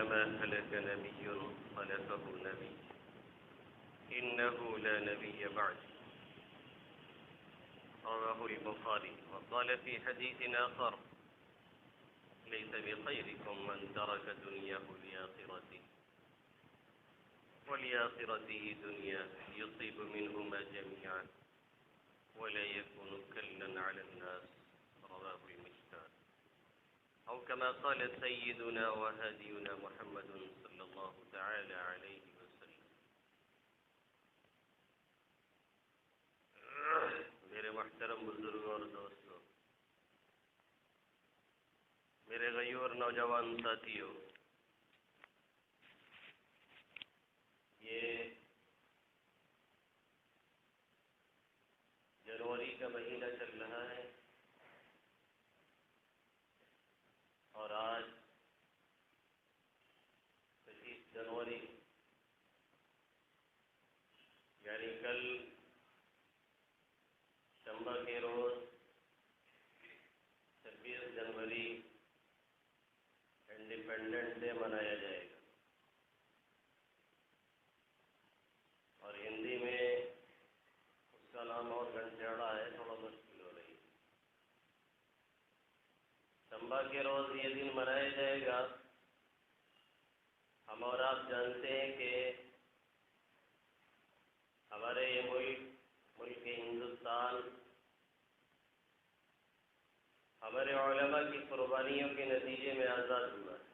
ما هلك نبي خلفه نبي إنه لا نبي بعد. رواه البخاري. وقال في حديث آخر: ليس بخيركم من ترك دنياه لآخرته ولآخرته دنيا يصيب منهما جميعا ولا يكون كلا على الناس. رواه المشكاة. أو كما قال سيدنا وهادينا محمد صلى الله تعالى عليه وسلم. میرے محترم بزرگوں اور دوستوں، میرے غیور نوجوان ساتھیوں، یہ جنوری کا مہینہ چل رہا ہے اور آج 25 جنوری یعنی کل شنبہ کے روز 26 جنوری انڈیپینڈنس ڈے منایا جائے گا، اور ہندی میں اس کا نام اور گھنٹیڑا ہے، تھوڑا مشکل ہو رہی ہے۔ شنبہ کے روز یہ دن منایا جائے گا۔ ہم اور آپ جانتے ہیں کہ ہمارے یہ ملک ہندوستان ہمارے علماء کی قربانیوں کے نتیجے میں آزاد ہوا ہے۔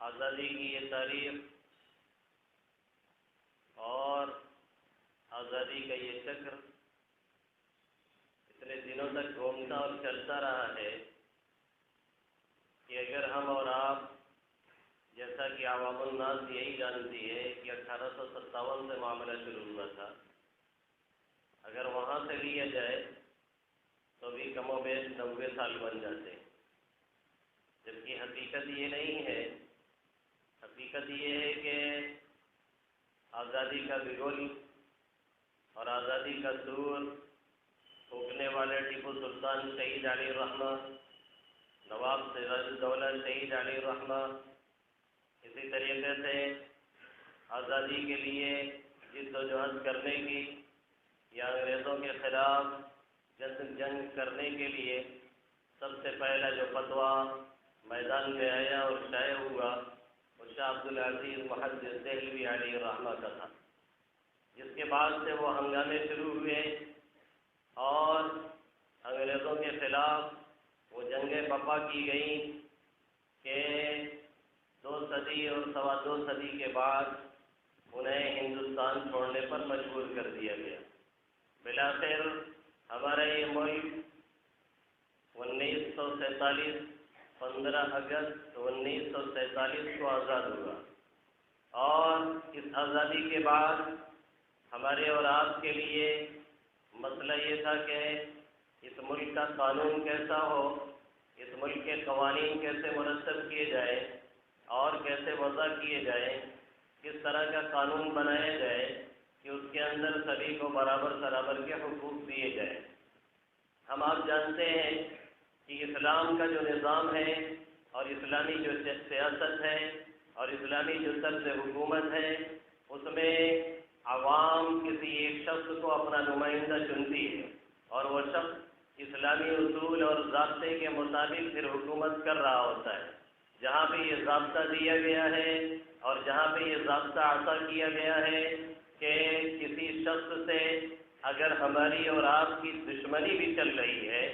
آزادی کی یہ تاریخ اور آزادی کا یہ چکر اتنے دنوں تک گھومتا اور چلتا رہا ہے کہ اگر ہم اور آپ، جیسا کہ عوام الناس یہی جانتی ہے کہ 1857 سے معاملہ شروع ہوا تھا، اگر وہاں سے لیا جائے تو بھی کم و بیش 90 سال بن جاتے ہیں، جبکہ حقیقت یہ نہیں ہے۔ حقیقت یہ ہے کہ آزادی کا بگل اور آزادی کا سور پھونکنے والے ٹیپو سلطان شہید علی الرحمہ، نواب سراج الدولہ شہید علی الرحمہ، اسی طریقے سے آزادی کے لیے جدوجہد کرنے کی یا انگریزوں کے خلاف جنگ کرنے کے لیے سب سے پہلا جو فتویٰ میدان میں آیا اور شائع ہوا وہ شاہ عبدالعزیز محدث دہلوی علیہ الرحمہ کا تھا، جس کے بعد سے وہ ہنگامے شروع ہوئے اور انگریزوں کے خلاف وہ جنگیں برپا کی گئیں کہ 2 صدی اور سوا 2 صدی کے بعد انہیں ہندوستان چھوڑنے پر مجبور کر دیا گیا۔ بالآخر ہمارا یہ ملک 1947 15 اگست 1947 کو آزاد ہوا، اور اس آزادی کے بعد ہمارے اور آپ کے لیے مسئلہ یہ تھا کہ اس ملک کا قانون کیسا ہو، اس ملک کے قوانین کیسے مرتب کیے جائیں اور کیسے وضع کیے جائیں، کس طرح کا قانون بنایا جائے کہ اس کے اندر سبھی کو برابر کے حقوق دیے جائیں۔ ہم آپ جانتے ہیں کہ اسلام کا جو نظام ہے اور اسلامی جو سیاست ہے اور اسلامی جو طرز حکومت ہے، اس میں عوام کسی ایک شخص کو اپنا نمائندہ چنتی ہے اور وہ شخص اسلامی اصول اور ضابطے کے مطابق پھر حکومت کر رہا ہوتا ہے۔ جہاں پہ یہ ضابطہ دیا گیا ہے اور جہاں پہ یہ ضابطہ عطا کیا گیا ہے کہ کسی شخص سے اگر ہماری اور آپ کی دشمنی بھی چل رہی ہے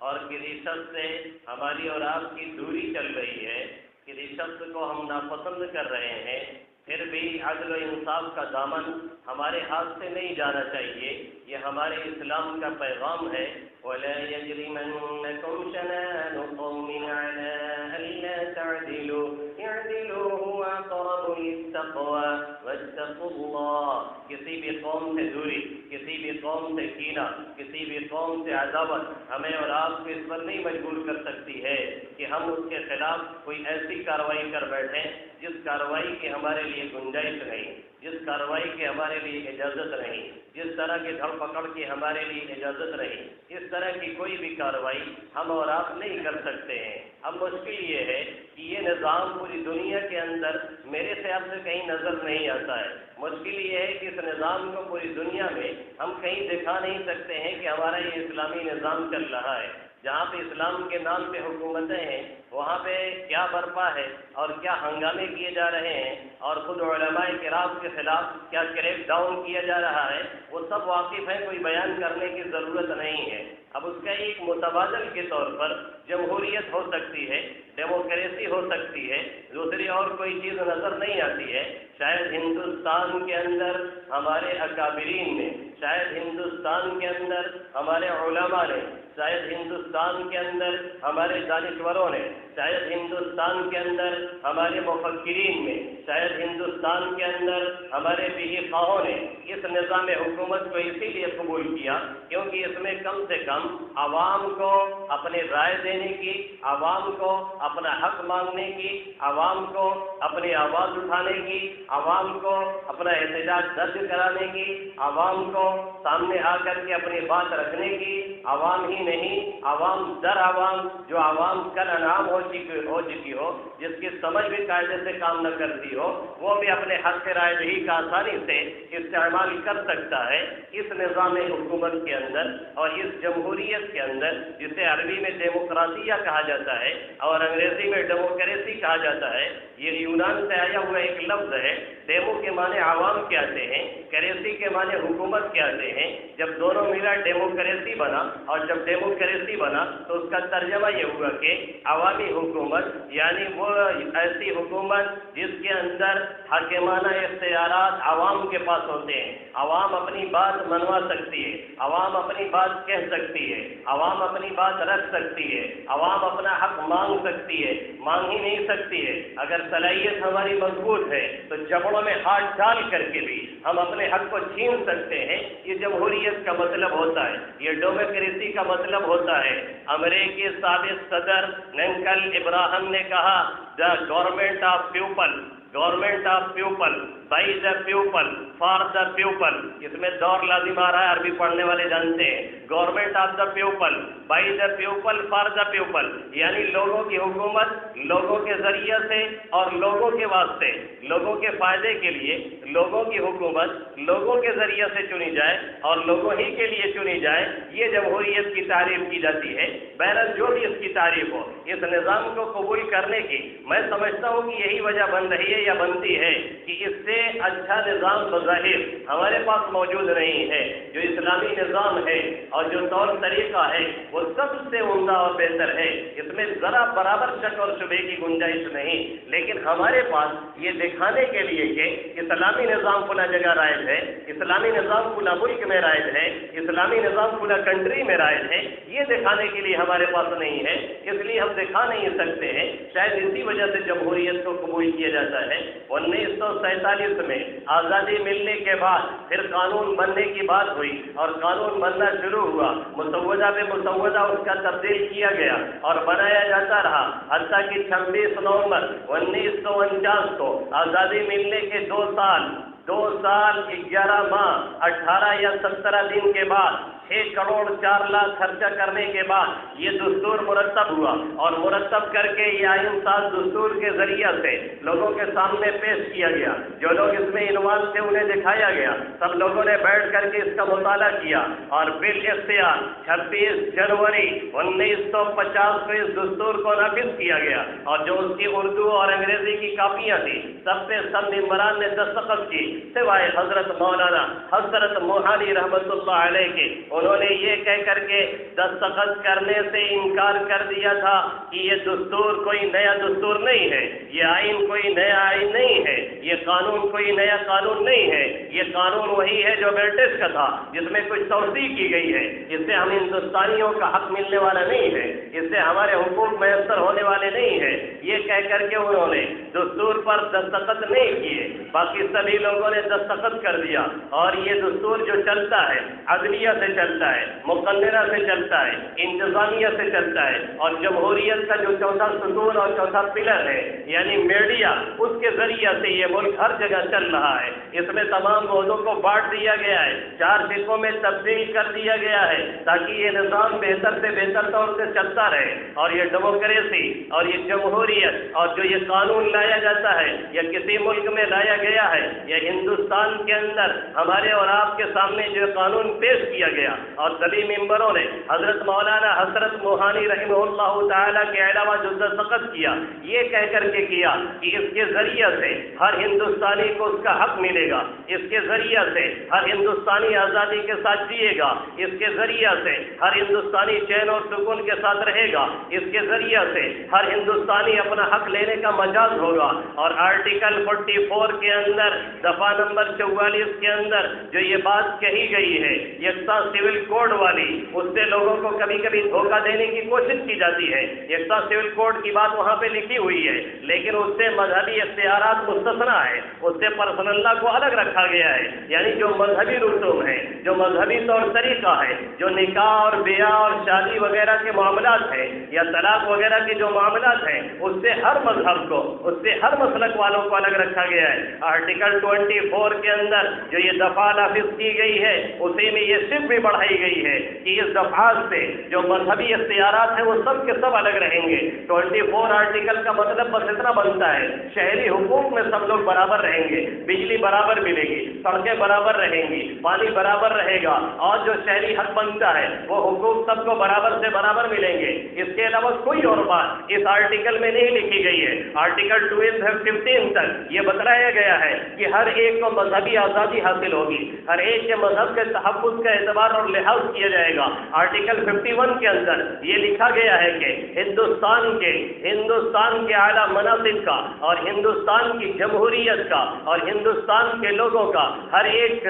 اور کسی شخص سے ہماری اور آپ کی دوری چل رہی ہے، کسی شخص کو ہم ناپسند کر رہے ہیں، پھر بھی عدل و انصاف کا دامن ہمارے ہاتھ سے نہیں جانا چاہیے۔ یہ ہمارے اسلام کا پیغام ہے۔ وَلَا يَجْرِمَنَّكُمْ شَنَآنُ قَوْمٍ عَلَىٰ أَلَّا تَعْدِلُوا اعْدِلُوا هُوَ أَقْرَبُ لِلتَّقْوَىٰ وَاتَّقُوا اللَّهَ۔ کسی بھی قوم سے دوری، کسی بھی قوم سے کینہ، کسی بھی قوم سے عداوت ہمیں اور آپ کو اس پر نہیں مجبور کر سکتی ہے کہ ہم اس کے خلاف کوئی ایسی کارروائی کر بیٹھیں جس کارروائی کی ہمارے لیے گنجائش نہیں، جس کارروائی کی ہمارے لیے اجازت نہیں، جس طرح کی دھڑ پکڑ کی ہمارے لیے اجازت رہی، اس طرح کی کوئی بھی کارروائی ہم اور آپ نہیں کر سکتے ہیں۔ اب مشکل یہ ہے کہ یہ نظام پوری دنیا کے اندر میرے خیال سے کہیں نظر نہیں آتا ہے۔ مشکل یہ ہے کہ اس نظام کو پوری دنیا میں ہم کہیں دکھا نہیں سکتے ہیں کہ ہمارا یہ اسلامی نظام چل رہا ہے۔ جہاں پہ اسلام کے نام پہ حکومتیں ہیں وہاں پہ کیا برپا ہے اور کیا ہنگامے کیے جا رہے ہیں، اور خود علماء کرام کے خلاف کیا کریک ڈاؤن کیا جا رہا ہے، وہ سب واقف ہیں، کوئی بیان کرنے کی ضرورت نہیں ہے۔ اب اس کا ایک متبادل کے طور پر جمہوریت ہو سکتی ہے، ڈیموکریسی ہو سکتی ہے، دوسری اور کوئی چیز نظر نہیں آتی ہے۔ شاید ہندوستان کے اندر ہمارے اکابرین نے، شاید ہندوستان کے اندر ہمارے علماء نے، شاید ہندوستان کے اندر ہمارے دانشوروں نے، شاید ہندوستان کے اندر ہمارے مفکرین نے، شاید ہندوستان کے اندر ہمارے فقیہ خواہوں نے اس نظام حکومت کو اسی لیے قبول کیا کیونکہ اس میں کم سے کم عوام کو اپنی رائے دینے کی، عوام کو اپنا حق مانگنے کی، عوام کو اپنی آواز اٹھانے کی، عوام کو اپنا احتجاج درج کرانے کی، عوام کو سامنے آ کر کے اپنی بات رکھنے کی، عوام ہی نہیں، عوام در عوام، جو عوام کل انعام ہو چکی ہو، جس کی سمجھ بھی قاعدے سے کام نہ کرتی ہو، وہ بھی اپنے حق رائے دہی کا آسانی سے استعمال کر سکتا ہے۔ اس نظام حکومت کے اندر اور اس جمہوریت کے اندر، جسے عربی میں ڈیموکراسیہ کہا جاتا ہے اور انگریزی میں ڈیموکریسی کہا جاتا ہے، یہ یونان سے آیا ہوا ایک لفظ ہے۔ ڈیمو کے معنی عوام کے آتے ہیں، کریسی کے معنی حکومت کے آتے ہیں۔ جب دونوں ملا ڈیموکریسی بنا، اور جب ڈیموکریسی بنا تو اس کا ترجمہ یہ ہوا کہ عوامی حکومت، یعنی وہ ایسی حکومت جس کے اندر حاکمانہ اختیارات عوام کے پاس ہوتے ہیں، عوام اپنی بات منوا سکتی ہے، عوام اپنی بات کہہ سکتی ہے، عوام اپنی بات رکھ سکتی ہے، عوام اپنا حق مانگ سکتی ہے، مانگ ہی نہیں سکتی ہے۔ اگر صلاحیت ہماری مضبوط ہے تو جبڑوں میں ہاتھ ڈال کر کے بھی ہم اپنے حق کو چھین سکتے ہیں۔ یہ جمہوریت کا مطلب ہوتا ہے، یہ ڈیموکریسی کا مطلب ہوتا ہے۔ امریکی سابق صدر لنکن ابراہم نے کہا، the government of people, government of people, by the people, for the people. اس میں دور لازم آ رہا ہے، عربی پڑھنے والے جانتے ہیں۔ Government of the people, by the people, for the people, یعنی لوگوں کی حکومت لوگوں کے ذریعے سے اور لوگوں کے واسطے، لوگوں کے فائدے کے لیے لوگوں کی حکومت لوگوں کے ذریعے سے چنی جائے اور لوگوں ہی کے لیے چنی جائے، یہ جمہوریت کی تعریف کی جاتی ہے۔ بہرحال جو بھی اس کی تعریف ہو، اس نظام کو قبول کرنے کی میں سمجھتا ہوں کہ یہی وجہ بن رہی ہے یا بنتی ہے کہ اس سے اچھا نظام بظاہر ہمارے پاس موجود نہیں ہے۔ جو اسلامی نظام ہے اور جو طور طریقہ ہے وہ سب سے عمدہ اور بہتر ہے، اس میں ذرا برابر شک اور شبہے کی گنجائش نہیں، لیکن ہمارے پاس یہ دکھانے کے لیے کہ اسلامی نظام فلاں جگہ رائج ہے، اسلامی نظام فلاں ملک میں رائج ہے، اسلامی نظام فلاں کنٹری میں رائج ہے، یہ دکھانے کے لیے ہمارے پاس نہیں ہے، اس لیے ہم دکھا نہیں سکتے ہیں۔ شاید اسی وجہ سے جمہوریت کو قبول کیا جاتا ہے۔ 1947 میں آزادی ملنے کے بعد پھر قانون بننے کی بات ہوئی اور قانون بننا شروع ہوا، مسودہ پہ مسودہ اس کا تبدیل کیا گیا اور بنایا جاتا رہا، حتیٰ کہ 26 نومبر 1949 کو آزادی ملنے کے 2 سال 11 ماہ 18 یا 17 دن کے بعد 6 کروڑ 4 لاکھ خرچہ کرنے کے بعد یہ دستور مرتب ہوا، اور مرتب کر کے یہ آئین ساز دستور کے ذریعے سے لوگوں کے سامنے پیش کیا گیا۔ جو لوگ اس میں انوالو تھے انہیں دکھایا گیا، سب لوگوں نے بیٹھ کر کے اس کا مطالعہ کیا، اور بالاختیار 26 جنوری 1950 کو اس دستور کو نافذ کیا گیا، اور جو اس کی اردو اور انگریزی کی کاپیاں تھیں سب پہ سب ممبران نے دستخط کی، سوائے حضرت مولانا حضرت موہانی رحمۃ اللہ علیہ کے۔ انہوں نے یہ کہہ کر کے دستخط کرنے سے انکار کر دیا تھا کہ یہ دستور کوئی نیا دستور نہیں ہے، یہ آئین کوئی نیا آئین نہیں ہے، یہ قانون کوئی نیا قانون نہیں ہے، یہ قانون وہی ہے جو برٹش کا تھا، جس میں کچھ توسیع کی گئی ہے، اس سے ہم ہندوستانیوں کا حق ملنے والا نہیں ہے، اس سے ہمارے حقوق میسر ہونے والے نہیں ہیں۔ یہ کہہ کر کے انہوں نے دستور پر دستخط نہیں کیے، باقی سبھی لوگوں نے دستخط کر دیا، اور یہ دستور جو چلتا ہے عدلیہ سے چلتا چلتا ہے، مقننہ سے چلتا ہے، انتظامیہ سے چلتا ہے، اور جمہوریت کا جو چوتھا ستون اور چوتھا پلر ہے یعنی میڈیا، اس کے ذریعہ سے یہ ملک ہر جگہ چل رہا ہے۔ اس میں تمام عہدوں کو بانٹ دیا گیا ہے، 4 حصوں میں تبدیل کر دیا گیا ہے تاکہ یہ نظام بہتر سے بہتر طور سے چلتا رہے، اور یہ ڈیموکریسی اور یہ جمہوریت اور جو یہ قانون لایا جاتا ہے یا کسی ملک میں لایا گیا ہے، یہ ہندوستان کے اندر ہمارے اور آپ کے سامنے جو قانون پیش کیا گیا اور سبھی ممبروں نے حضرت مولانا حضرت موہانی رحمہ اللہ تعالیٰ کے علاوہ جو دستخط کیا، یہ کہہ کر کے کیا کہ اس کے ذریعہ سے ہر ہندوستانی کو اس کا حق ملے گا، اس کے ذریعہ سے ہر ہندوستانی آزادی کے ساتھ جیے گا، اس کے ذریعہ سے ہر ہندوستانی چین اور سکون کے ساتھ رہے گا، اس کے ذریعہ سے ہر ہندوستانی اپنا حق لینے کا مجاز ہوگا۔ اور آرٹیکل 44 کے اندر دفعہ نمبر 44 کے اندر جو یہ بات کہی گئی ہے یکساں سول کوڈ والی، اس سے لوگوں کو کبھی کبھی دھوکہ دینے کی کوشش کی جاتی ہے۔ یکساں سول کوڈ کی بات وہاں پہ لکھی ہوئی ہے، لیکن اس سے مذہبی اختیارات مستثنیٰ ہے، اس سے پرسنل لا کو الگ رکھا گیا ہے، یعنی جو مذہبی رسوم ہے، جو مذہبی طور طریقہ ہے، جو نکاح اور بیاہ اور شادی وغیرہ کے معاملات ہیں یا طلاق وغیرہ کے جو معاملات ہیں، اس سے ہر مذہب کو، اس سے ہر مسلک والوں کو الگ رکھا گیا ہے۔ آرٹیکل 24 کے اندر جو یہ دفعہ نافذ کی گئی ہے، اسی میں یہ صرف بھی بڑھائی گئی ہے کہ اس دفعات سے جو مذہبی اختیارات ہیں وہ سب کے سب الگ رہیں گے۔ 24 آرٹیکل کا مطلب بس اتنا بنتا ہے، شہری حقوق میں سب لوگ برابر رہیں گے، بجلی برابر ملے گی، سڑکیں برابر رہیں گی، پانی برابر رہے گا، اور جو شہری حق بنتا ہے وہ حقوق سب کو برابر سے برابر ملیں گے۔ اس کے علاوہ کوئی اور بات اس آرٹیکل میں نہیں لکھی گئی ہے۔ آرٹیکل 12 سے 15 تک یہ بتلایا گیا ہے کہ ہر ایک کو مذہبی آزادی حاصل ہوگی، ہر ایک کے مذہب کے تحفظ کا اعتبار اور لحاظ کیا جائے گا۔ آرٹیکل 51 کے اندر یہ لکھا گیا ہے کہ ہندوستان کے اعلیٰ مناصب کا اور ہندوستان کی جمہوریت کا اور ہندوستان کے لوگوں کا ہر ایک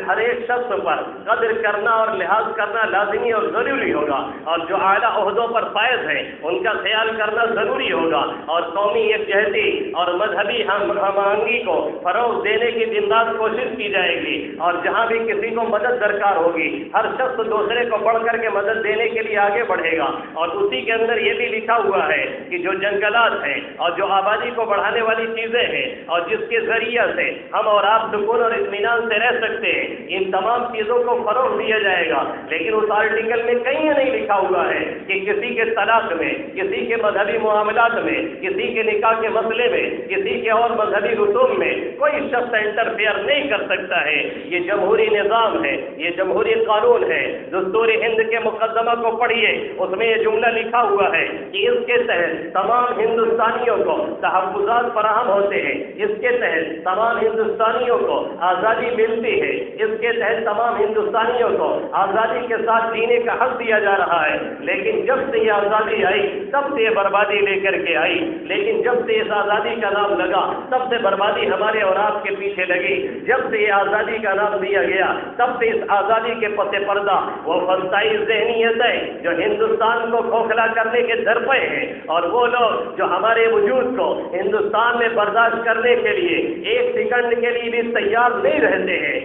شخص پر قدر کرنا اور لحاظ کرنا لازمی اور ضروری ہوگا، اور جو اعلیٰ عہدوں پر فائز ہیں ان کا خیال کرنا ضروری ہوگا، اور قومی یکجہتی اور مذہبی ہم آہنگی کو فروغ دینے کی دن رات کوشش کی جائے گی، اور جہاں بھی کسی کو مدد درکار ہوگی ہر شخص دوسرے کو بڑھ کر کے مدد دینے کے لیے آگے بڑھے گا۔ اور اسی کے اندر یہ بھی لکھا ہوا ہے کہ جو جنگلات ہیں اور جو آبادی کو بڑھانے والی چیزیں ہیں اور جس کے ذریعہ سے ہم اور آپ سکون اور اطمینان سے رہ سکتے ہیں، ان تمام چیزوں کو فروغ دیا جائے گا۔ لیکن اس آرٹیکل میں کہیں نہیں لکھا ہوا ہے کہ کسی کے طلاق میں، کسی کے مذہبی معاملات میں، کسی کے نکاح کے مسئلے میں، کسی کے اور مذہبی رسوم میں کوئی شخص انٹرفیئر نہیں کر سکتا ہے۔ یہ جمہوری نظام ہے، یہ جمہوری قانون ہے۔ دستور ہند کے مقدمہ کو پڑھیے، اس میں یہ جملہ لکھا ہوا ہے کہ اس کے تحت تمام ہندوستانیوں کو تحفظات فراہم ہوتے ہیں، اس کے تحت تمام ہندوستانیوں کو آزادی ملتی ہے، اس کے تحت تمام ہندوستانیوں کو آزادی کے ساتھ جینے کا حق دیا جا رہا ہے۔ لیکن جب سے یہ آزادی آئی تب سے یہ بربادی لے کر کے آئی، لیکن جب سے اس آزادی کا نام لگا تب سے بربادی ہمارے اور آپ کے پیچھے لگی۔ جب سے یہ آزادی کا نام دیا گیا تب سے اس آزادی کے پس پردہ وہ فلسفی ذہنیت ہے جو ہندوستان کو کھوکھلا کرنے کے درپے ہیں، اور وہ لوگ جو ہمارے وجود کو ہندوستان میں برداشت کرنے کے لیے ایک سیکنڈ کے لیے بھی تیار نہیں رہتے ہیں،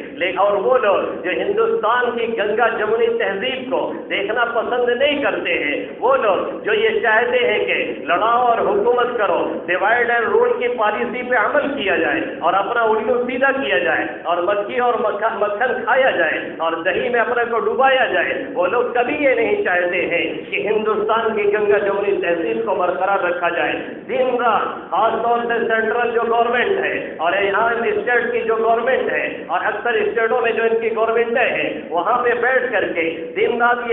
اور وہ لوگ جو ہندوستان کی گنگا جمنی تہذیب کو دیکھنا پسند نہیں کرتے ہیں، وہ لوگ جو یہ چاہتے ہیں کہ لڑاؤ اور حکومت کرو، ڈیوائڈ اینڈ رول کی پالیسی پہ عمل کیا جائے اور اپنا الٹو سیدھا کیا جائے اور مکھی اور مکھن کھایا جائے اور دہی میں اپنے کو ڈبایا جائے، وہ لوگ کبھی یہ نہیں چاہتے ہیں کہ ہندوستان کی گنگا جمنی تہذیب کو برقرار رکھا جائے۔ دن رات خاص طور سے سینٹرل جو گورنمنٹ ہے اور یہاں اسٹیٹ کی جو گورنمنٹ ہے اور اکثر اسٹیٹوں میں جو ان کی گورنمنٹیں ہیں، وہاں پہ بیٹھ کر کے دن رات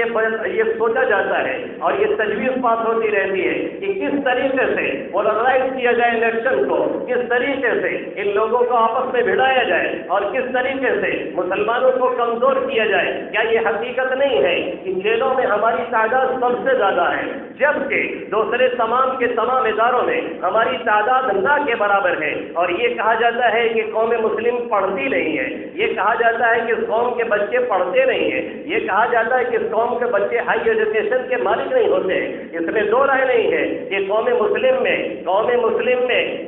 یہ سوچا جاتا ہے اور یہ تجویز پاس ہوتی رہتی ہے کہ کس طریقے سے پولرائز کیا جائے الیکشن کو، کس طریقے سے ان لوگوں کو آپس میں بھڑایا جائے اور کس طریقے سے مسلمانوں کو کمزور کیا جائے۔ کیا یہ حقیقت نہیں ہے کہ جیلوں میں ہماری تعداد سب سے زیادہ ہے، جبکہ دوسرے تمام کے تمام اداروں میں ہماری تعداد نہ کے برابر ہے؟ اور یہ کہا جاتا ہے کہ قوم مسلم پڑھتی نہیں ہے، یہ کہا جاتا ہے کہ اس قوم کے بچے پڑھتے نہیں ہیں، یہ کہا جاتا ہے کہ اس قوم کے بچے ہائی ایجوکیشن کے مالک نہیں ہوتے۔ اس میں دو رائے نہیں ہے کہ قوم مسلم میں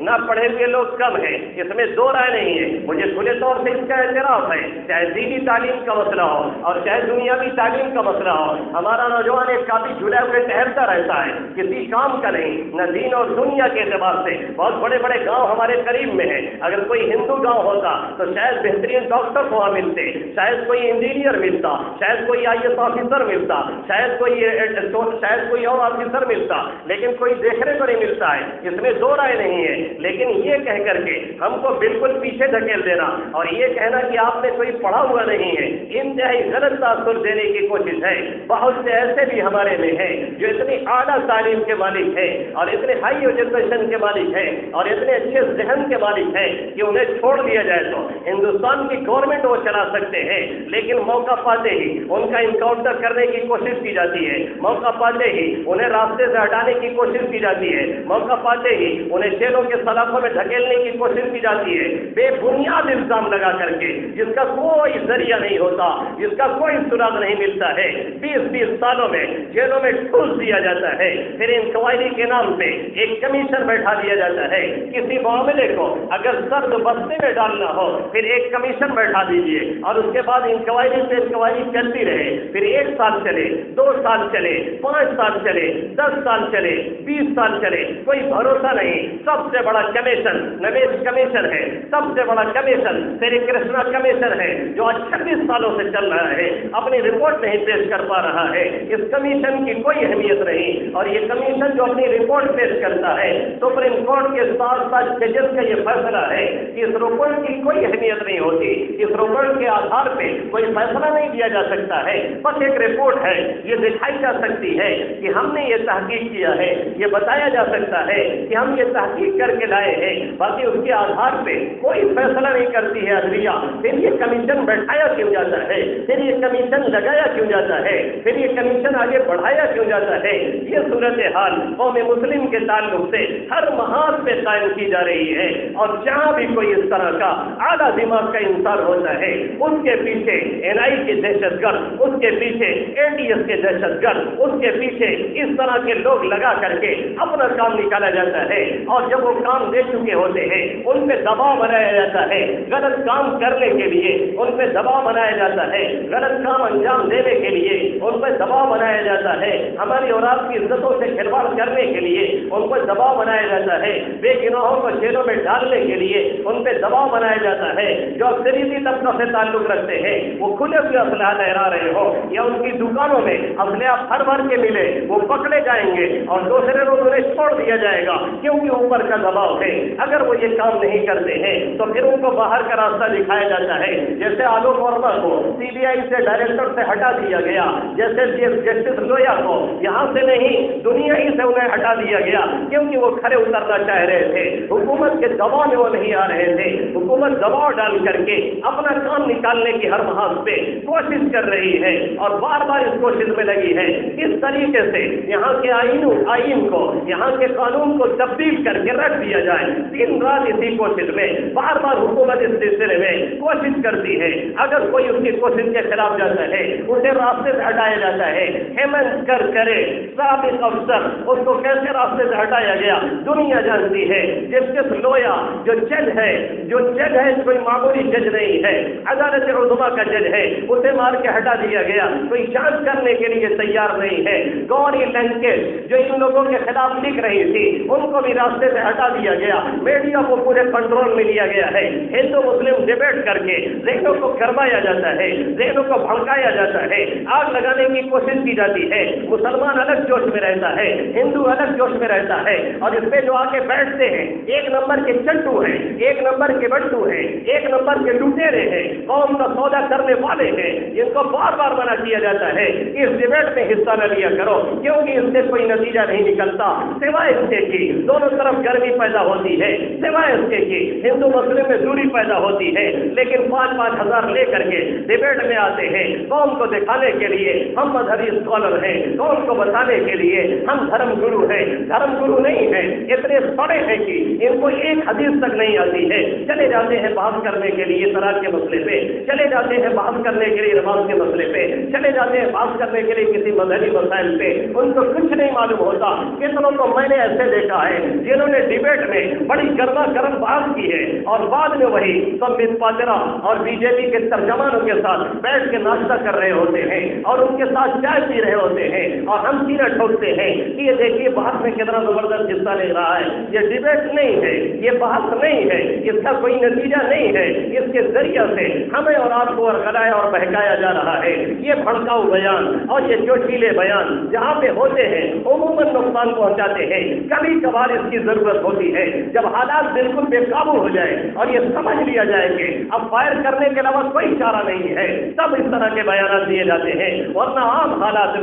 نہ پڑھے ہوئے لوگ کم ہیں، اس میں دو رائے نہیں ہے۔ مجھے کھلے طور سے اس کا اعتراف ہے، چاہے دینی تعلیم کا مسئلہ ہو اور چاہے دنیاوی کی تعلیم کا مسئلہ ہو، ہمارا نوجوان ایک کافی جھولے ہوئے ٹہلتا رہتا ہے، کسی کام کا نہیں، نہ دین اور دنیا کے اعتبار سے۔ بہت بڑے بڑے گاؤں ہمارے قریب میں ہیں، اگر کوئی ہندو گاؤں ہوتا تو شاید بہترین ڈاکٹر وہاں ملتے، شاید کوئی انجینئر ملتا، شاید کوئی IAS آفیسر ملتا، شاید کوئی اور آفیسر ملتا، لیکن کوئی دیکھنے کو نہیں ملتا ہے۔ اس میں دو رائے نہیں ہے، لیکن یہ کہہ کر کے ہم کو بالکل پیچھے دھکیل دینا اور یہ کہنا کہ آپ نے کوئی پڑھا ہوا نہیں ہے، انتہائی غلط تاثر دینے کی کوشش ہے۔ بہت سے ایسے بھی ہمارے میں ہیں جو اتنی اعلیٰ تعلیم کے مالک ہیں اور اتنے ہائی ایجوکیشن کے مالک ہیں اور اتنے اچھے ذہن کے مالک ہیں کہ انہیں چھوڑ دیا جائے تو ہندوستان کی گورنمنٹ وہ چلا سکتے ہیں، لیکن موقع پاتے ہی ان کا انکاؤنٹر کرنے کی کوشش کی جاتی ہے، موقع پاتے ہی انہیں راستے سے ہٹانے کی کوشش کی جاتی ہے، موقع پاتے ہی انہیں جیلوں کے سلاخوں میں دھکیلنے کی کوشش کی جاتی ہے، بے بنیاد الزام لگا کر کے جس کا کوئی ذریعہ نہیں ہوتا، جس کا کوئی سراغ نہیں ملتا ہے۔ 20 سالوں میں جیلوں میں ٹھوس دیا جاتا ہے، پھر انکوائری کے نام پہ ایک کمیشن بیٹھا دیا جاتا ہے۔ کسی معاملے کو اگر سرد بستے میں ڈالنا ہو پھر ایک کمیشن بیٹھا دیجیے اور اس کے بعد انکوائری سے انکوائری چلتی رہے، پھر 1 سال چلے، 2 سال چلے، 5 سال چلے، 10 سال چلے، 20 سال چلے، کوئی بھروسہ نہیں۔ سب سے بڑا کمیشن نویش کمیشن ہے، سب سے بڑا کمیشن سری کرشنا کمیشن ہے جو 26 سالوں سے چل رہا ہے، اپنی رپورٹ نہیں پیش کر پا رہا ہے۔ اس کمیشن کی کوئی اہمیت نہیں، اور یہ کمیشن جو اپنی رپورٹ پیش کرتا ہے سپریم کورٹ کے 7 ججز کا یہ فیصلہ ہے کہ اس رپورٹ کی کوئی اہمیت نہیں ہوتی، اس رپورٹ کے آدھار پہ کوئی فیصلہ نہیں دیا جا سکتا ہے، بس ایک رپورٹ ہے، یہ دکھائی جا سکتی ہے کہ ہم نے یہ تحقیق کیا ہے، یہ بتایا جا سکتا ہے کہ ہم یہ تحقیق کر کے لائے ہیں، باقی اس کے آدھار پہ کوئی فیصلہ نہیں کرتی ہے عدلیہ۔ پھر یہ کمیشن بیٹھایا کیوں جاتا ہے، پھر یہ کمیشن لگایا کیوں جاتا ہے، پھر یہ کمیشن آگے بڑھایا کیوں جاتا ہے؟ یہ صورتحال قوم مسلم کے تعلق سے ہر محاذ پہ قائم کی جا رہی ہے، اور جہاں بھی کوئی اس طرح کا اعلیٰ دماغ کا انسان ہوتا ہے اس کے پیچھے NI کے دہشت گرد، اس کے پیچھے ATS کے دہشت گرد، اس کے پیچھے اس طرح کے لوگ لگا کر کے اپنا کام نکالا جاتا ہے، اور جب وہ کام دے چکے ہوتے ہیں ان پہ دباؤ بنایا جاتا ہے، غلط کام کرنے کے لیے ان پہ دباؤ بنایا جاتا ہے، غلط کام انجام دینے کے لیے ان پہ دباؤ بنایا جاتا ہے، ہماری اور آپ کی عزتوں سے کھلواڑ کرنے کے لیے ان پہ دباؤ بنایا جاتا ہے، بے گناہوں کو جیلوں میں ڈالنے کے لیے ان پہ دباؤ بنایا جاتا ہے۔ جو اکثریتی طبقہ سے تعلق رکھتے ہیں وہ کھلے ہوئے اسلحہ لہرا رہے ہو یا ان کی دکانوں میں اسلحہ بھر کے ملے، وہ پکڑے جائیں گے اور دوسرے روز انہیں چھوڑ دیا جائے گا کیونکہ اوپر کا دباؤ ہے۔ اگر وہ یہ کام نہیں کرتے ہیں تو پھر ان کو باہر کا راستہ دکھایا جاتا ہے، جیسے آلوک ورما کو CBI سے ڈائریکٹر سے ہٹا دیا گیا، جیسے جسٹس لویا کو یہاں سے نہیں دنیا ہی سے انہیں ہٹا دیا گیا کیونکہ وہ کھڑے اترنا چاہ رہے تھے، حکومت کے دباؤ میں وہ نہیں آ رہے تھے۔ حکومت دباؤ ڈال کر کے اپنا کام نکالنے کی ہر محاذ پہ کوشش کر رہی ہے اور بار بار اس کوشش میں لگی ہے۔ اس طریقے سے یہاں کے آئین کو، یہاں کے قانون کو تبدیل کر کے رکھ دیا جائے، دن رات اسی کوشش میں بار بار حکومت اس سلسلے میں کوشش کرتی ہے۔ اگر کوئی اس کی کوشش کے خلاف جاتا ہے اسے راستے سے ہٹایا جاتا ہے۔ ہیمنت کرے سابق افسر، اس کو کیسے راستے سے ہٹایا گیا دنیا جانتی ہے۔ جسٹس لویا جو جج ہے کوئی معمولی جج نہیں ہے، عدالت عظمیٰ کا جج ہے، اسے مار کے ہٹا دیا گیا، کوئی جانچ کرنے کے لیے تیار نہیں ہے۔ گوری لنکیش جو ان لوگوں کے خلاف لکھ رہی تھی ان کو بھی راستے سے ہٹا دیا گیا، میڈیا کو پورے کنٹرول میں لیا گیا ہے۔ ہندو مسلم ڈیبیٹ کر کے ذہنوں کو گرمایا جاتا ہے، ذہنوں کو بھڑکایا جاتا ہے، آگ لگانے کی کوشش کی جاتی ہے۔ مسلمان الگ جوش میں رہتا ہے، ہندو الگ جوش میں رہتا ہے، اور اس پہ جو آ کے بیٹھتے ہیں 1 نمبر کے چنٹو ہیں، 1 نمبر کے بٹو ہیں، 1 نمبر کے لٹیرے ہیں، قوم کا سودا کرنے والے ہیں، جن کو بار بار منع کیا جاتا ہے کہ اس ڈیبیٹ میں حصہ نہ لیا کرو کیونکہ اس سے کوئی نتیجہ نہیں نکلتا سوائے اس کے کہ دونوں طرف گرمی پیدا ہوتی ہے، سوائے اس کے کہ ہندو مسلم میں دوری پیدا ہوتی ہے۔ لیکن 5-5 ہزار لے کر کے ڈیبیٹ میں آتے ہیں قوم کو دکھانے کے لیے ہم مذہبی اسکالر ہیں، قوم کو بتانے کے لیے ہم دھرم گرو ہیں۔ دھرم گرو نہیں ہیں، اتنے سڑے ہیں کہ ان کو ایک حدیث تک نہیں آتی ہے، چلے جاتے ہیں بحث کرنے کے لیے طلاق کے مسئلے پہ، چلے جاتے ہیں بحث کرنے کے لیے نماز کے مسئلے پہ، چلے جاتے ہیں بحث کرنے کے لیے کسی مذہبی مسئلے مسائل پہ ان کو کچھ نہیں معلوم ہوتا. کتنوں کو میں نے ایسے دیکھا ہے جنہوں نے ڈیبیٹ میں بڑی گرما گرم بات کی ہے اور بعد میں وہی سمبت پاترا اور بی جے پی کے ترجمانوں کے ساتھ بیٹھ کے ناشتہ کر رہے ہوتے ہیں اور ان کے ساتھ چائے پی رہے ہوتے ہیں اور ہم سینہ ٹھوکتے ہیں کہ یہ دیکھیے بحث میں کتنا زبردست حصہ لے رہا ہے. یہ ڈیبیٹ نہیں ہے, یہ بحث نہیں ہے, اس کا کوئی نتیجہ نہیں ہے. اس کے ذریعے سے ہمیں اور آپ کو ورگلایا اور بہکایا جا رہا ہے. یہ بھڑکاؤ بیان اور یہ جوشیلے بیان جہاں پہ ہوتے ہیں عموماً نقصان پہنچاتے ہیں. کبھی کبھار اس کی ضرورت ہوتی ہے جب حالات بالکل بے قابو ہو جائے اور یہ سمجھ لیا جائے کہ اب فائر کرنے کے علاوہ کوئی چارہ نہیں ہے, تب اس طرح کے بیانات دیے جاتے ہیں. ورنہ عام حالات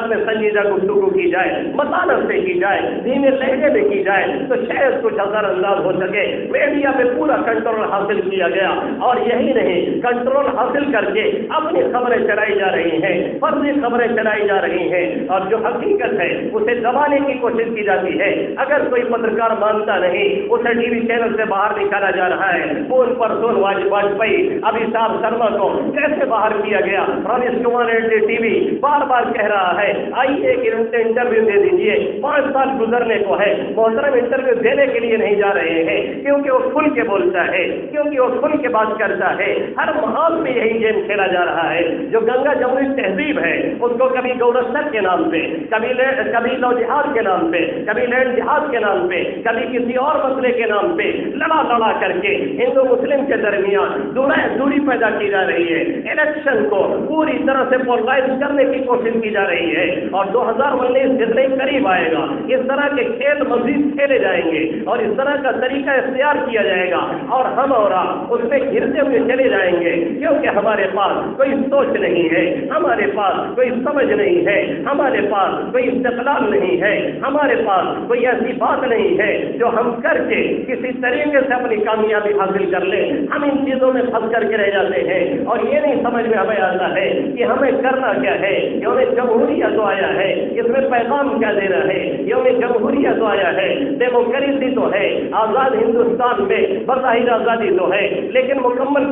میں سنجیدہ گفتگو کی جائے, متانت سے کی جائے, دھیمے لہجے میں کی جائے تو شاید کچھ اثر انداز ہو سکے. میڈیا پہ پورا کنٹرول حاصل کیا گیا اور یہی نہیں, کنٹرول حاصل کر کے اپنی خبریں چلائی جا رہی ہیں, فرضی خبریں چلائی جا رہی ہیں اور جو حقیقت ہے اسے دبانے کی کوشش کی جاتی ہے. اگر کوئی پترکار مانتا نہیں اسے ٹی وی چینل سے باہر نکالا جا رہا ہے. فون پر سون واجپئی ابھیشاپ شرما کو کیسے باہر کیا گیا؟ رمیش کمار ٹی وی بار بار کہہ رہا ہے آئیے کہ انٹرویو دے دیجیے. 5 سال گزرنے کو ہے, محترم انٹرویو دینے کے لیے نہیں جا رہے ہیں کیونکہ وہ کھل کے بولتا ہے, کیونکہ وہ کھل کے بات کرتا ہے. ہر محاذ میں یہی گیم کھیلا جا رہا ہے. جو گنگا جمنی تہذیب ہے اس کو کبھی گورستر کے نام پہ, کبھی لو جہاد کے نام پہ, کبھی لینڈ جہاد کے نام پہ, کبھی کسی اور مسئلے کے نام پہ لڑا کر کے ہندو مسلم کے درمیان دوری پیدا کی جا رہی ہے. الیکشن کو پوری طرح سے پولرائز کرنے کی کوشش کی جا رہی ہے اور 2019 جتنے قریب آئے گا اس طرح کے کھیل مزید کھیلے جائیں گے اور اس طرح کا طریقہ اختیار کیا جائے گا اور ہم اور آپ اس میں گرتے ہوئے چلے جائیں گے کیونکہ ہمارے پاس کوئی سوچ نہیں ہے, ہمارے پاس کوئی سمجھ نہیں ہے, ہمارے پاس کوئی استقلال نہیں ہے, ہمارے پاس کوئی ایسی بات نہیں ہے جو ہم کر کے کسی طریقے سے اپنی کامیابی حاصل کر لیں. ہم ان چیزوں میں پھنس کر کے رہ جاتے ہیں اور یہ نہیں سمجھ میں ہمیں آتا ہے کہ ہمیں کرنا کیا ہے. یوم جمہوریہ تو آیا ہے, اس میں پیغام کیا دے رہا ہے؟ یوم جمہوریہ تو آیا ہے, ڈیموکریسی تو ہے, آزاد ہندوستان میں بظاہر آزادی تو ہے لیکن مکمل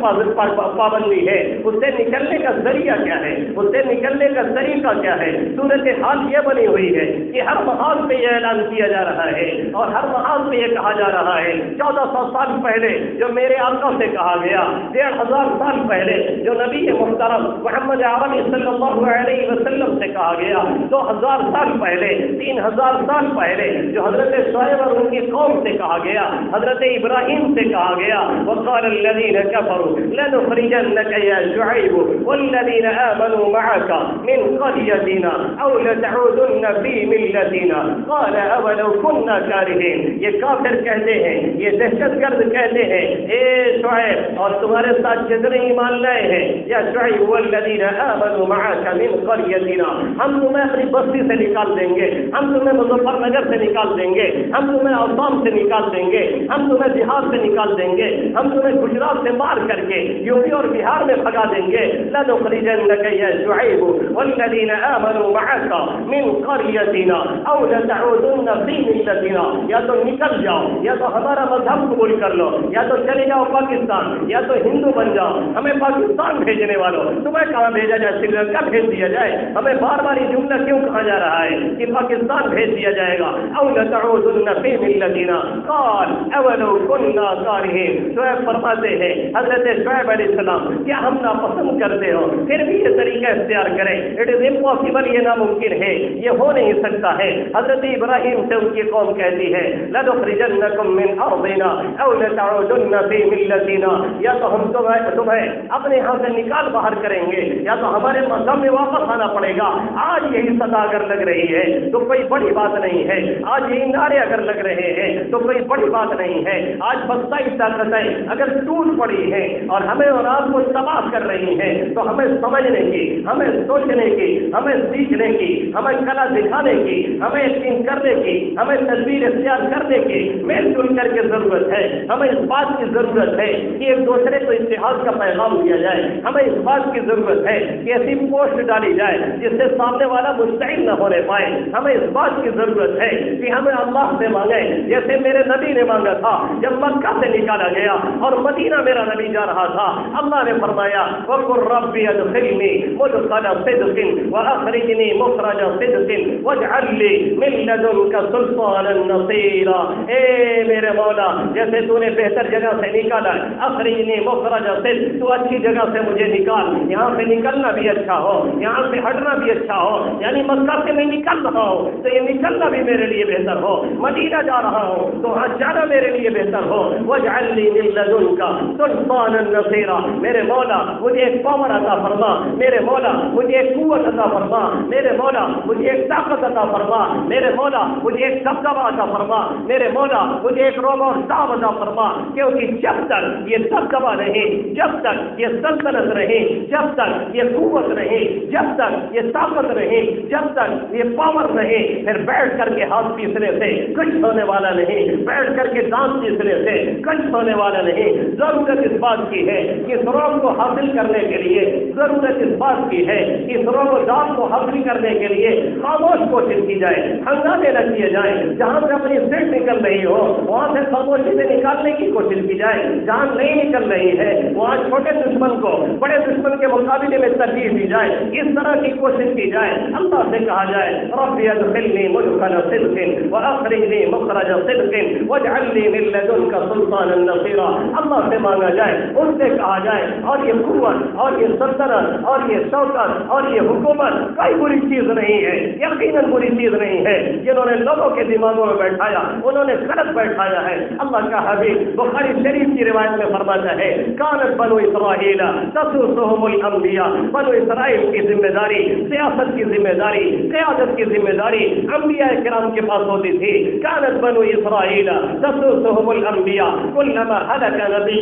پابندی ہے. اس سے نکلنے کا ذریعہ کیا ہے, اس سے نکلنے کا طریقہ کیا ہے؟ صورت حال یہ بنی ہوئی ہے کہ ہر محاذ پہ یہ اعلان کیا جا رہا ہے اور ہر محاذ پہ یہ کہا جا رہا ہے 1400 سال پہلے جو میرے آقا سے کہا گیا, 1500 سال پہلے جو نبی محترم محمد عربی صلی اللہ علیہ وسلم سے کہا گیا, 2000 سال پہلے, 3000 سال پہلے جو حضرت شعیب اور ان کی قوم سے کہا گیا, حضرت ابراہیم سے کہا گیا وقال الذين كفروا لنخرجنك يا شعيب والذين آمنوا معك من قريتنا أو لتعودن في ملتنا قال أولو كنا كارهين. یہ کافر کہتے ہیں, یہ دہشت گرد کہتے ہیں اے شعیب اور تمہارے ساتھ جتنے ایمان لائے ہیں یا شعیب والذین آمنوا معك من قريتنا, ہم تمہیں اپنی بستی سے نکال دیں گے, ہم تمہیں مظفر نگر سے نکال دیں گے, ہم تمہیں آسام سے نکال دیں گے, ہم تمہیں بہار سے نکال دیں گے, ہم تمہیں گجرات سے مار کر کے یو پی اور بہار میں بھگا دیں گے. لنخرجنك يا شعيب والذين آمنوا معك من قريتنا أو لتعودن في ملتنا. یا تو نکل جاؤ, یا تو ہمارا مذہب قبول کر لو, یا تو چلے جاؤ پاکستان, یا تو ہندو بن جاؤ. ہمیں پاکستان بھیجنے والوں تمہیں کہاں بھیجا جائے, سری لنکا بھیج دیا جائے. ہمیں بار بار یہ جملہ کیوں کہا جا رہا ہے کہ پاکستان بھیج دیا جائے گا؟ او لتعودن في ملتنا قال اولو كنا كارهين. شعیب فرماتے ہیں, حضرت شعیب علیہ السلام کیا ہم ناپسند کرتے ہو پھر بھی یہ طریقہ اختیار کریں؟ اٹ از امپاسبل, یہ ناممکن ہے, یہ ہو نہیں سکتا ہے. حضرت ابراہیم سے ان کی قوم کہتی ہے لنخرجنکم من ارضنا او لتعودن في ملتنا, یا تو ہم تمہیں اپنے ہاں سے نکال باہر کریں گے یا تو ہمارے مذہب میں واپس آنا پڑے گا. آج یہی صدا اگر لگ رہی ہے تو کوئی بڑی بات نہیں ہے, آج یہی نعرے اگر لگ رہے ہیں تو کوئی بڑی بات نہیں ہے. آج بستائی طاقتیں اگر ٹوٹ پڑی ہیں اور ہمیں اور آپ کو تباہ کر رہی ہیں تو ہمیں سمجھنے کی, ہمیں سوچنے کی, ہمیں سیکھنے کی, ہمیں کلا دکھانے کی, ہمیں یقین کرنے کی, ہمیں تدبیر اختیار کرنے کی مل جل کر کے ضرورت ہے. ہمیں اس بات کی ضرورت ہے کہ ایک دوسرے کو اتحاد کا پیغام دیا جائے. ہمیں اس بات کی ضرورت ہے کہ ایسی پوسٹ ڈالی جائے جس سے سامنے والا مستعد نہ ہونے پائے. ہمیں اس بات کی ضرورت ہے کہ ہمیں اللہ سے مانگے جیسے میرے نبی نے مانگا تھا جب مکہ سے نکالا گیا اور مدینہ میرا نبی جا رہا تھا. اللہ نے فرمایا وَقُلْ رَبِّ ادْخِلْنِي مُدْخَلَ صِدْقٍ وَأَخْرِجْنِي مُخْرَجَ صِدْقٍ وَاجْعَلْ لِي مِن لَّدُنكَ سُلْطَانًا نَّصِيرًا. اے میرے مولا جیسے تو نے بہتر جگہ سے نکالا, اخرجنی مخرج صدق, تو اچھی جگہ سے مجھے نکال, یہاں سے نکلنا بھی اچھا ہو, یہاں سے ہٹنا بھی اچھا ہو. یعنی مکہ سے میں نکل رہا ہوں تو یہ نکلنا بھی میرے لیے بہتر ہو, مدینہ جا رہا ہوں تو وہاں جانا میرے لیے بہتر ہو. واجعل لي من لدنك سلطانا نصيرا. میرے مولا مجھے ایک پاور عطا فرما, میرے مولا مجھے ایک قوت عطا فرما, میرے مولا مجھے ایک طاقت عطا فرما, میرے مولا مجھے ایک دبدبہ عطا فرما, میرے مولا مجھے ایک روب اور داو عطا فرما. کیونکہ جب تک یہ دبدبہ نہیں, جب تک یہ سلطنت نہیں, جب تک یہ قوت نہیں, جب تک یہ طاقت نہیں, جب تک یہ پاور نہیں, پھر بیٹھ کر کے ہاتھ پیسنے سے کچھ ہونے والا نہیں, بیٹھ کر کے دانت پیسنے سے کچھ ہونے والا نہیں. ضرورت اس بات کی ہے کہ اس روب کو حاصل کرنے کے لیے, ضرورت اس بات کی ہے کہ اس روب و داو کو حاصل کرنے کے لیے خاموش کوشش کی جائے, ہنگامے نہ کیے جائیں. جہاں سے اپنی سیٹ نکل رہی ہو وہاں سے خاموشی سے نکالنے کی کوشش کی جائے. جہاں نہیں نکل رہی ہے وہاں چھوٹے دشمن کو بڑے دشمن کے مقابلے میں ترجیح دی جائے. اس طرح کی کوشش کی جائے. اللہ سے کہا جائے رب ادخلنی مدخل صدق واخرجنی مخرج صدق واجعل لي من لدنك سلطانا نصيرا. اللہ سے مانگا جائے, ان سے کہا جائے. اور یہ قوت اور یہ سلطنت اور یہ شوکت اور یہ حکومت کوئی بری چیز نہیں ہے, یقیناً بری چیز نہیں ہے. جنہوں نے لوگوں کے دماغوں میں بیٹھایا انہوں نے غلط بیٹھایا ہے. اللہ کا حبیب بخاری شریف کی روایت میں فرماتا ہے کانت بنو اسرائیل تسوسهم الانبیاء. بنو اسرائیل کی ذمہ داری, سیاست کی ذمہ داری, قیادت کی ذمہ داری انبیاء کرام کے پاس ہوتی تھی. کانت بنو اسرائیل تسوسهم الانبیاء كلما هلك نبی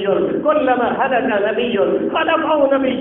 كلما هلك نبی خلفه نبی.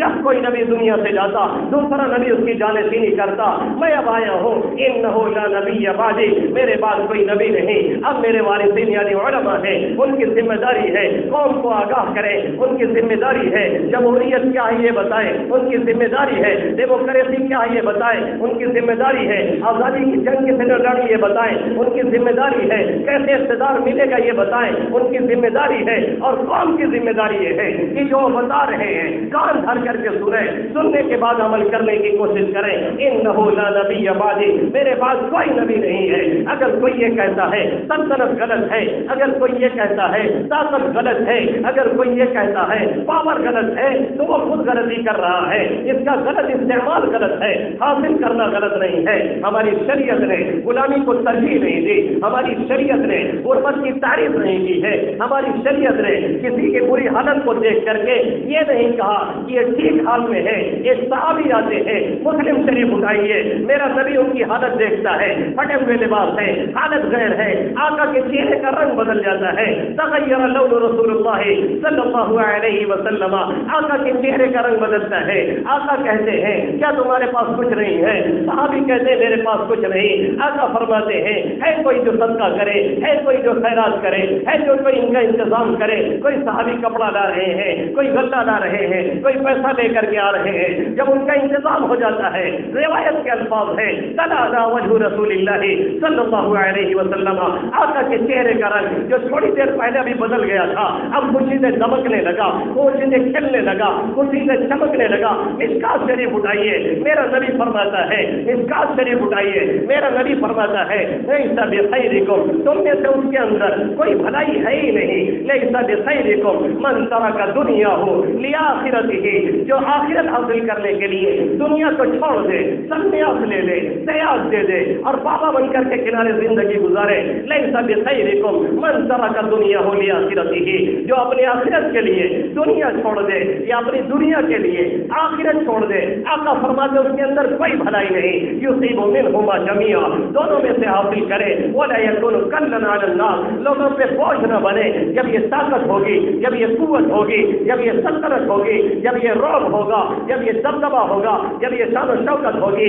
جب کوئی نبی دنیا سے جاتا دوسرا نبی اس کی جانشینی کرتا. میں اب آیا ہوں انه لا نبی بعدی, میرے بعد کوئی نبی نہیں, اب میرے وارثین یعنی علماء ہیں, ان کی ذمہ داری ہے قوم کو آگاہ کریں, ان کی ذمہ داری ہے جمہوریت کیا ہے یہ بتائیں, ان کی ذمہ داری ہے ڈیموکریسی کیا ہے یہ بتائیں, ان کی ذمہ داری ہے آزادی کی جنگ کس نے لڑی یہ بتائیں, ان کی ذمہ داری ہے کیسے اقتدار ملے گا یہ بتائیں, ان کی ذمہ داری ہے. اور قوم کی ذمہ داری یہ ہے کہ جو بتا رہے ہیں کان دھر کر کے سنیں, سننے کے بعد عمل کرنے کی کوشش کریں. انہ لا نبی بعدی, میرے بعد کوئی نبی نہیں ہے. اگر کوئی یہ کہتا ہے سلطنت غلط ہے, اگر کوئی یہ کہتا ہے طاقت غلط ہے, اگر کوئی یہ کہتا ہے پاور غلط ہے تو وہ خود غلطی کر رہا ہے. اس کا غلط استعمال غلط ہے, حاصل کرنا غلط نہیں ہے. ہماری شریعت نے غلامی کو ترجیح نہیں دی, ہماری شریعت نے غربت کی تعریف نہیں کی ہے, ہماری شریعت نے کسی کی بری حالت کو دیکھ کر کے یہ نہیں کہا کہ یہ ٹھیک حال میں ہے. ایک صحابی آتے ہیں, مسلم شریف اٹھائیے, میرا نبی ان کی حالت دیکھتا ہے, پھٹے ہوئے لباس ہے, حالت غیر ہے, آقا کے چہرے کا رنگ بدل جاتا ہے. تغیر لون رسول اللہ صلی اللہ علیہ وسلم, آقا کے چہرے کا رنگ بدلتا ہے. آقا کہتے ہیں کیا تمہارے پاس کچھ نہیں ہے؟ صحابی کہتے ہیں میرے پاس کچھ نہیں. آقا فرماتے ہیں ہے کوئی جو صدقہ کرے, ہے کوئی جو خیرات کرے, ہے جو کوئی ان کا انتظام کرے. کوئی صحابی کپڑا لا رہے ہیں, کوئی غلہ لا رہے ہیں, کوئی پیسہ لے کر کے آ رہے ہیں. جب ان کا انتظام ہو جاتا ہے, روایت کے الفاظ ہے تلاذا وجہ رسول اللہ صلی اللہ علیہ وسلم, آقا کے چہرے کا رنگ جو تھوڑی دیر پہلے ابھی بدل گیا تھا اب خوشی سے دمکنے لگا, خوشی سے کھلنے لگا, خوشی سے چمکنے لگا. مشکات شریف اٹھائیے, میرا نبی فرماتا ہے, مشکات شریف اٹھائیے, میرا نبی فرماتا ہے لیس بخیرکم, تم میں سے اس کے اندر کوئی بھلائی ہے ہی نہیں. لیس بخیرکم من ترک دنیا ہو لآخرتہ, جو آخرت حاصل کرنے کے لیے دنیا کو چھوڑ دے, سنیاس لے لے, سیاس دے دے اور بابا بن کر کے کنارے زندگی گزارے. لیس بخیرکم من ترک دنیا ہو لآخرتہ, جو اپنی آخرت کے لیے دنیا چھوڑ دے یا اپنی دنیا کے لیے آخرت چھوڑ دے. آقا فرماتے اس کے اندر کوئی بھلائی نہیں. یصیب منہما جمیعا, دونوں میں سے حاصل کرے. ولا یکون کلن علی الناس, لوگوں پہ بوجھ نہ بنے. جب یہ طاقت ہوگی, جب یہ قوت ہوگی, جب یہ سلطنت ہوگی, جب یہ رعب ہوگا, جب یہ دبدبہ ہوگا, جب یہ شان و شوکت ہوگی,